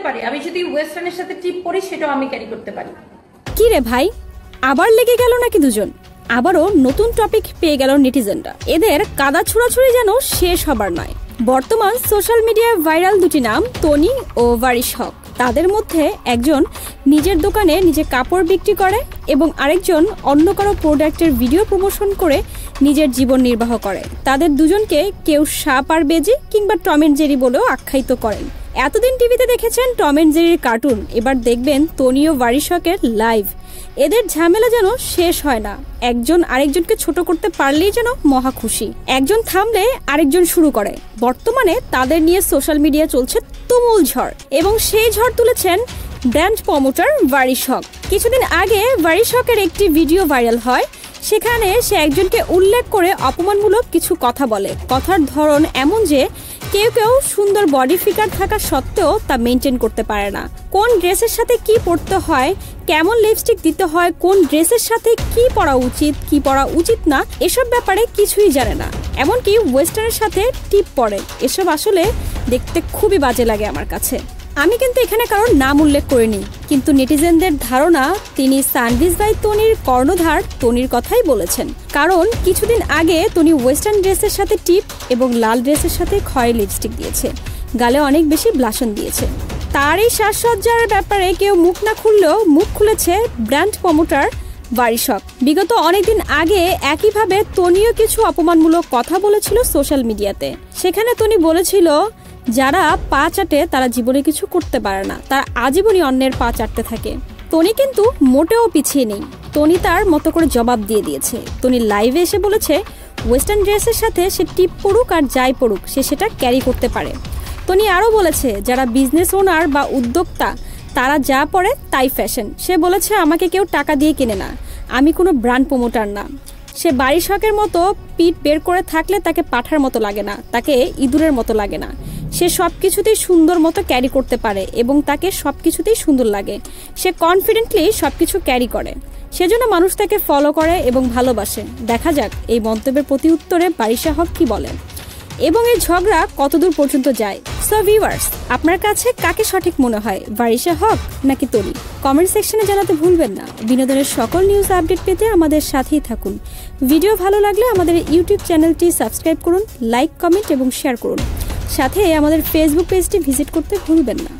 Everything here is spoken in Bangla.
পারি, আমি যদি ওয়েস্টার্নের সাথে টিপ পরি সেটাও আমি ক্যারি করতে পারি। কি রে ভাই, আবার লেগে গেল নাকি দুজন? আবারও নতুন টপিক পেয়ে গেল নেটিজেনরা। এদের কাদা ছোড়াছুড়ি যেন শেষ হবার নয়। বর্তমান সোশ্যাল মিডিয়ায় ভাইরাল দুটি নাম, তনি ও ওয়ারিশ হক। তাদের মধ্যে একজন নিজের দোকানে নিজে কাপড় বিক্রি করে এবং আরেকজন অন্য কারো প্রোডাক্টের ভিডিও প্রমোশন করে নিজের জীবন নির্বাহ করে। তাদের দুজনকে কেউ সাপ আর বেজি কিংবা টম এন্ড জেরি বলেও আখ্যায়িত করেন। এতদিন টিভিতে দেখেছেন টম এন্ড জেরির কার্টুন, এবার দেখবেন তনি ও ওয়ারিশ হকের লাইভ। এদের ঝামেলা যেন শেষ হয় না। একজন আরেকজনকে ছোট করতে পারলেই যেন মহা খুশি। একজন থামলে আরেকজন শুরু করে। বর্তমানে তাদের নিয়ে সোশ্যাল মিডিয়া চলছে তুমুল ঝড় এবং সেই ঝড় তুলেছেন ব্র্যান্ড প্রমোটার ওয়ারিশ হক। কিছুদিন আগে ওয়ারিশ হকের একটি ভিডিও ভাইরাল হয়। সেখানে সে একজনকে উল্লেখ করে অপমানমূলক কিছু কথা বলে। কথার ধরন এমন যে কেউ কেউ সুন্দর বডি ফিগার থাকা সত্ত্বেও তা মেনটেন করতে পারে না। কোন ড্রেসের সাথে কি পরতে হয়, কেমন লিপস্টিক দিতে হয়, কোন ড্রেসের সাথে কি পরা উচিত কি পরা উচিত না, এসব ব্যাপারে কিছুই জানে না। এমনকি ওয়েস্টার্নের সাথে টিপ পরে। এসব আসলে দেখতে খুবই বাজে লাগে আমার কাছে। আমি কিন্তু এখানে কারোর নাম উল্লেখ করিনি, কিন্তু নেটিজেনদের ধারণা তিনি সানভিজ বাই তনির কর্ণধার তনির কথাই বলেছেন। কারণ কিছুদিন আগে তনি ওয়েস্টার্ন ড্রেসের সাথে টিপ এবং লাল ড্রেসের সাথে খয়েরি লিপস্টিক দিয়েছে, গালে অনেক বেশি ব্লাশন দিয়েছে। তার এই সাজসজ্জার ব্যাপারে কেউ মুখ না খুললেও মুখ খুলেছে ব্র্যান্ড প্রমোটার ওয়ারিশ হক। বিগত অনেকদিন আগে একইভাবে তনিও কিছু অপমানমূলক কথা বলেছিল সোশ্যাল মিডিয়াতে। সেখানে তনি বলেছিল, যারা পা চাটে তারা জীবনে কিছু করতে পারে না, তারা আজীবনই অন্যের পা চাটতে থাকে। তনি কিন্তু মোটেও পিছিয়ে নেই। তনি তার মতো করে জবাব দিয়ে দিয়েছে। তনি লাইভে এসে বলেছে ওয়েস্টার্ন ড্রেসের সাথে সে টিপ পড়ুক আর যাই পড়ুক সে সেটা ক্যারি করতে পারে। তনি আরও বলেছে যারা বিজনেস ওনার বা উদ্যোক্তা তারা যা পরে তাই ফ্যাশন। সে বলেছে আমাকে কেউ টাকা দিয়ে কেনে না, আমি কোনো ব্র্যান্ড প্রমোটার না। সে ওয়ারিশ হকের মতো পিঠ বের করে থাকলে তাকে পাঠার মতো লাগে না, তাকে ইঁদুরের মতো লাগে না। সে সব কিছুতেই সুন্দর মতো ক্যারি করতে পারে এবং তাকে সব কিছুতেই সুন্দর লাগে। সে কনফিডেন্টলি সব কিছু ক্যারি করে, সেজন্য মানুষ তাকে ফলো করে এবং ভালোবাসে। দেখা যাক এই মন্তব্যের প্রতি উত্তরে ওয়ারিশ হক কি বলেন এবং এই ঝগড়া কতদূর পর্যন্ত যায়। সো ভিউয়ার্স, আপনার কাছে কাকে সঠিক মনে হয়, ওয়ারিশ হক নাকি তনি? কমেন্ট সেকশনে জানাতে ভুলবেন না। বিনোদনের সকল নিউজ আপডেট পেতে আমাদের সাথেই থাকুন। ভিডিও ভালো লাগলে আমাদের ইউটিউব চ্যানেলটি সাবস্ক্রাইব করুন, লাইক, কমেন্ট এবং শেয়ার করুন। সাথে আমাদের ফেসবুক পেজটি ভিজিট করতে ভুলবেন না।